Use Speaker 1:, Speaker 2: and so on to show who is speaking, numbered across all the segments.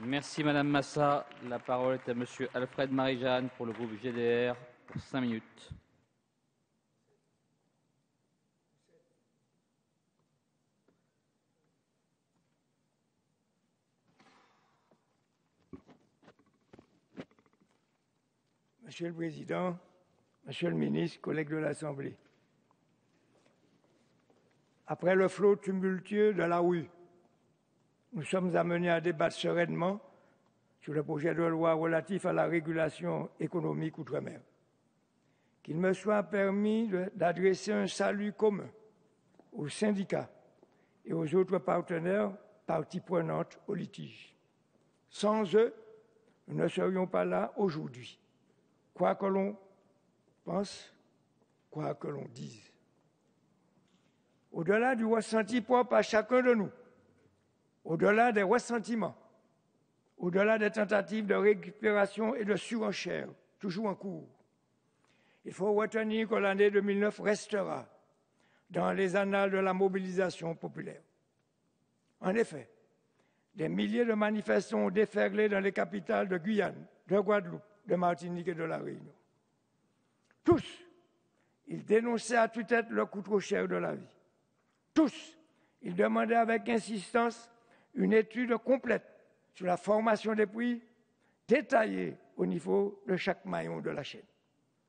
Speaker 1: Merci Madame Massa. La parole est à Monsieur Alfred Marie-Jeanne pour le groupe GDR pour 5 minutes.
Speaker 2: Monsieur le Président, Monsieur le Ministre, collègues de l'Assemblée, après le flot tumultueux de la rue, nous sommes amenés à débattre sereinement sur le projet de loi relatif à la régulation économique outre-mer. Qu'il me soit permis d'adresser un salut commun aux syndicats et aux autres partenaires, parties prenantes au litige. Sans eux, nous ne serions pas là aujourd'hui. Quoi que l'on pense, quoi que l'on dise. Au-delà du ressenti propre à chacun de nous, au-delà des ressentiments, au-delà des tentatives de récupération et de surenchère, toujours en cours, il faut retenir que l'année 2009 restera dans les annales de la mobilisation populaire. En effet, des milliers de manifestants ont déferlé dans les capitales de Guyane, de Guadeloupe, de Martinique et de La Réunion. Tous, ils dénonçaient à tue-tête le coût trop cher de la vie. Tous, ils demandaient avec insistance une étude complète sur la formation des prix, détaillée au niveau de chaque maillon de la chaîne.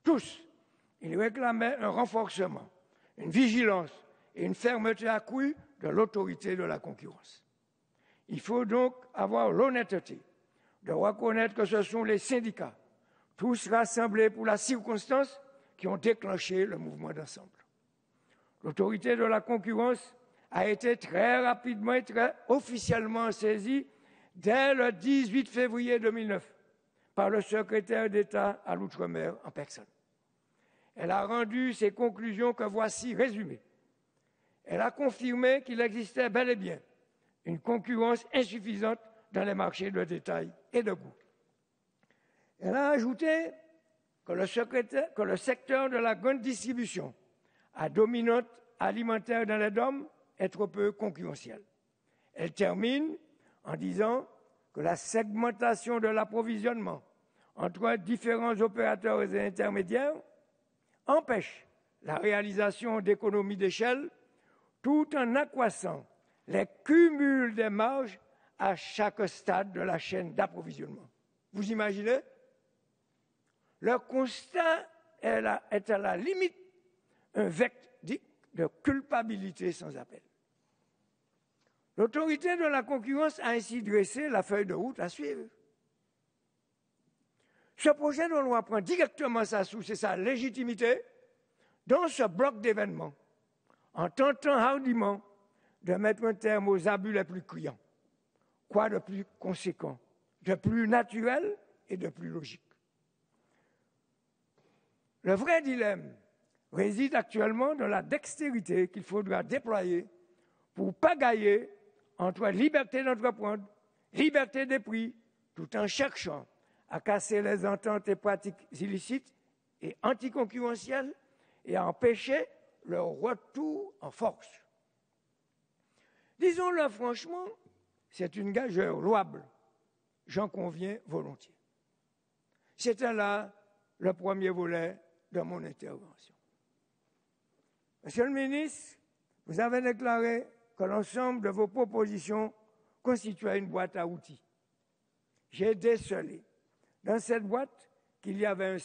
Speaker 2: Tous, ils réclamaient un renforcement, une vigilance et une fermeté accrue de l'autorité de la concurrence. Il faut donc avoir l'honnêteté de reconnaître que ce sont les syndicats, tous rassemblés pour la circonstance, qui ont déclenché le mouvement d'ensemble. L'autorité de la concurrence a été très rapidement et très officiellement saisie dès le 18 février 2009 par le secrétaire d'État à l'Outre-mer en personne. Elle a rendu ses conclusions que voici résumées. Elle a confirmé qu'il existait bel et bien une concurrence insuffisante dans les marchés de détail et de gros. Elle a ajouté que le secteur de la grande distribution à dominante alimentaire dans les DOM est trop peu concurrentiel. Elle termine en disant que la segmentation de l'approvisionnement entre différents opérateurs et intermédiaires empêche la réalisation d'économies d'échelle tout en accroissant les cumuls des marges à chaque stade de la chaîne d'approvisionnement. Vous imaginez? Le constat est à la limite un verdict de culpabilité sans appel. L'autorité de la concurrence a ainsi dressé la feuille de route à suivre. Ce projet de loi prend directement sa source et sa légitimité dans ce bloc d'événements, en tentant hardiment de mettre un terme aux abus les plus criants. Quoi de plus conséquent, de plus naturel et de plus logique? Le vrai dilemme réside actuellement dans la dextérité qu'il faudra déployer pour pagailler entre liberté d'entreprendre, liberté des prix, tout en cherchant à casser les ententes et pratiques illicites et anticoncurrentielles et à empêcher leur retour en force. Disons-le franchement, c'est une gageure louable, j'en conviens volontiers. C'était là le premier volet de mon intervention. Monsieur le ministre, vous avez déclaré que l'ensemble de vos propositions constituait une boîte à outils. J'ai décelé dans cette boîte qu'il y avait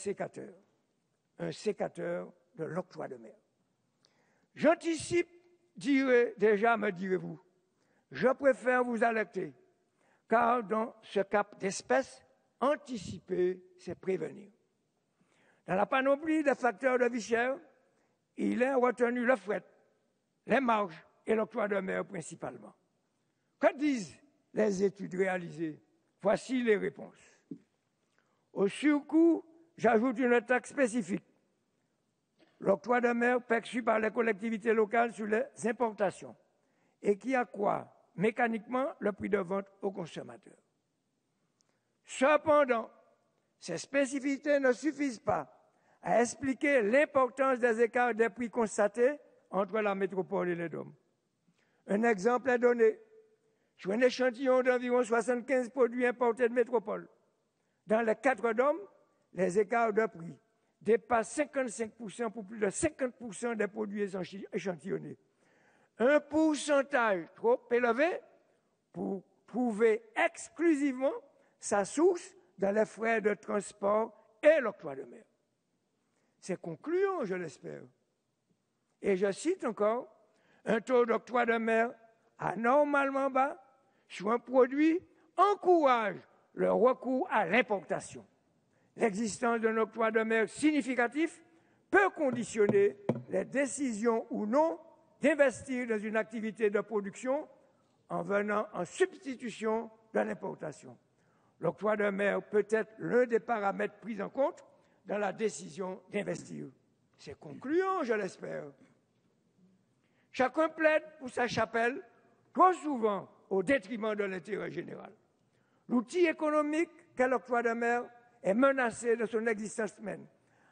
Speaker 2: un sécateur de l'octroi de mer. J'anticipe, me direz-vous, je préfère vous alerter, car dans ce cas d'espèce, anticiper, c'est prévenir. Dans la panoplie des facteurs de vie chère, il est retenu le fret, les marges et l'octroi de mer principalement. Que disent les études réalisées? Voici les réponses. Au surcoût, j'ajoute une taxe spécifique. L'octroi de mer perçu par les collectivités locales sur les importations et qui accroît mécaniquement le prix de vente aux consommateurs. Cependant, ces spécificités ne suffisent pas à expliquer l'importance des écarts des prix constatés entre la métropole et les DOM. Un exemple est donné. sur un échantillon d'environ 75 produits importés de métropole. Dans les 4 DOM, les écarts de prix dépassent 55% pour plus de 50% des produits échantillonnés. Un pourcentage trop élevé pour trouver exclusivement sa source dans les frais de transport et l'octroi de mer. C'est concluant, je l'espère. Et je cite encore, un taux d'octroi de mer anormalement bas sur un produit encourage le recours à l'importation. L'existence d'un octroi de mer significatif peut conditionner les décisions ou non d'investir dans une activité de production en venant en substitution de l'importation. L'octroi de mer peut être l'un des paramètres pris en compte dans la décision d'investir. C'est concluant, je l'espère. Chacun plaide pour sa chapelle, trop souvent au détriment de l'intérêt général. L'outil économique qu'est l'octroi de mer est menacé de son existence même,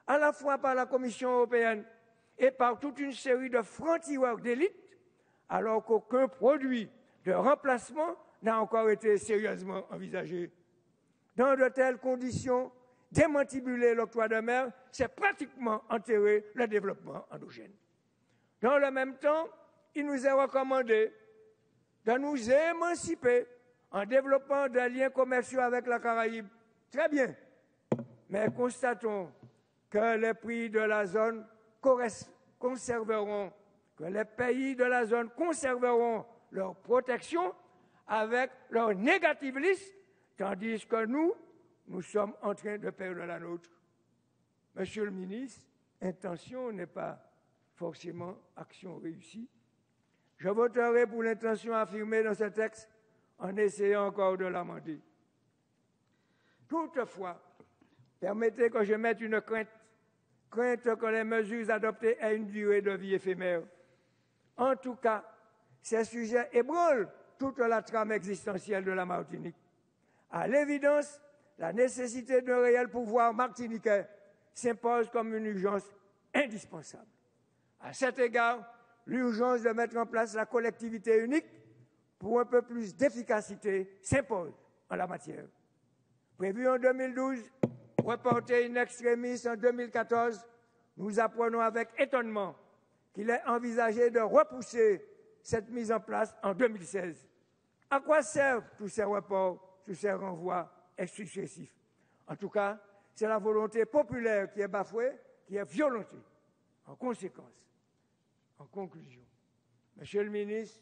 Speaker 2: à la fois par la Commission européenne et par toute une série de francs-tireurs d'élite, alors qu'aucun produit de remplacement n'a encore été sérieusement envisagé. Dans de telles conditions, démantibuler l'octroi de mer, c'est pratiquement enterrer le développement endogène. Dans le même temps, il nous est recommandé de nous émanciper en développant des liens commerciaux avec la Caraïbe. Très bien. Mais constatons que les prix de la zone conserveront, que les pays de la zone conserveront leur protection avec leur négative liste, tandis que nous sommes en train de perdre la nôtre. Monsieur le ministre, intention n'est pas forcément action réussie. Je voterai pour l'intention affirmée dans ce texte en essayant encore de l'amender. Toutefois, permettez que je mette une crainte que les mesures adoptées aient une durée de vie éphémère. En tout cas, ces sujets ébranlent toute la trame existentielle de la Martinique. À l'évidence, la nécessité d'un réel pouvoir martiniquais s'impose comme une urgence indispensable. À cet égard, l'urgence de mettre en place la collectivité unique pour un peu plus d'efficacité s'impose en la matière. Prévu en 2012, reporté in extremis en 2014, nous apprenons avec étonnement qu'il est envisagé de repousser cette mise en place en 2016. À quoi servent tous ces reports, tous ces renvois successifs? En tout cas, c'est la volonté populaire qui est bafouée, qui est violentée. En conséquence, en conclusion, Monsieur le ministre,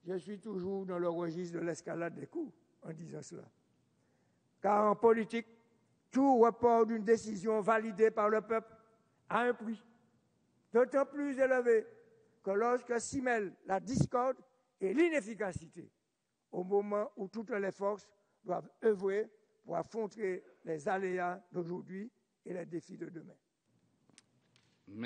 Speaker 2: je suis toujours dans le registre de l'escalade des coûts en disant cela. Car en politique, tout report d'une décision validée par le peuple a un prix, d'autant plus élevé que lorsque s'y mêlent la discorde et l'inefficacité, au moment où toutes les forces doivent œuvrer pour affronter les aléas d'aujourd'hui et les défis de demain.